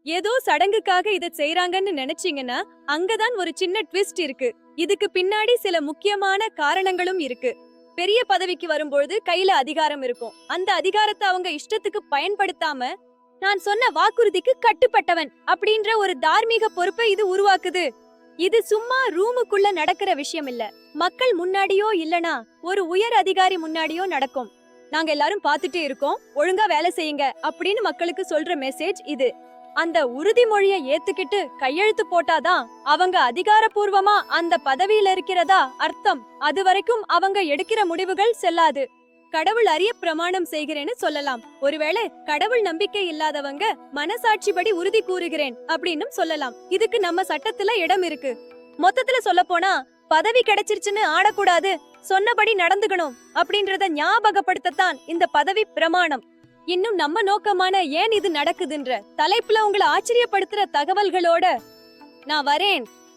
ஏதோ சடங்குக்காக இத செய்றாங்கன்னு நினைச்சீங்கன்னா அங்கதான் ஒரு சின்ன ட்விஸ்ட் இருக்கு. இதுக்கு பின்னாடி சில முக்கியமான காரணங்களும் இருக்கு. பெரிய பதவிக்கு வரும்பொழுது கையில அதிகாரம் இருக்கும். அந்த அதிகாரத்தை அவங்க இஷ்டத்துக்கு பயன்படுத்தாம நான் சொன்ன வாக்குறுதிக்கு கட்டுப்பட்டவன் அப்படின்ற ஒரு தார்மீக பொறுப்பை இது உருவாக்குது. இது சும்மா ரூமுக்குள்ள நடக்கிற விஷயம் இல்ல. மக்கள் முன்னாடியோ இல்லனா ஒரு உயர் அதிகாரி முன்னாடியோ நடக்கும். நாங்க எல்லாரும் பாத்துட்டே இருக்கோம், ஒழுங்கா வேலை செய்யுங்க அப்படின்னு மக்களுக்கு சொல்ற மெசேஜ் இது. அந்த உறுதிமொழியை ஏத்துக்கிட்டு கையெழுத்து போட்டாதான் அவங்க அதிகாரப்பூர்வமா அந்த பதவியில இருக்கிறதா அர்த்தம். அது வரைக்கும் அவங்க எடுக்கிற முடிவுகள் செல்லாது. கடவுள் அறிய பிரமாணம் செய்கிறேன்னு சொல்லலாம். ஒருவேளை கடவுள் நம்பிக்கை இல்லாதவங்க மனசாட்சிப்படி உறுதி கூறுகிறேன் அப்படின்னு சொல்லலாம். இதுக்கு நம்ம சட்டத்துல இடம் இருக்கு. மொத்தத்துல சொல்ல போனா பதவி கிடைச்சிருச்சுன்னு ஆடக்கூடாது, சொன்னபடி நடந்துக்கணும் அப்படின்றத ஞாபகப்படுத்தத்தான் இந்த பதவி பிரமாணம். இன்னும் நம்ம நோக்கமான ஏன் இது நடக்குதுன்ற தலைப்புல உங்களை ஆச்சரியப்படுத்துற தகவல்களோட நான் வரேன்.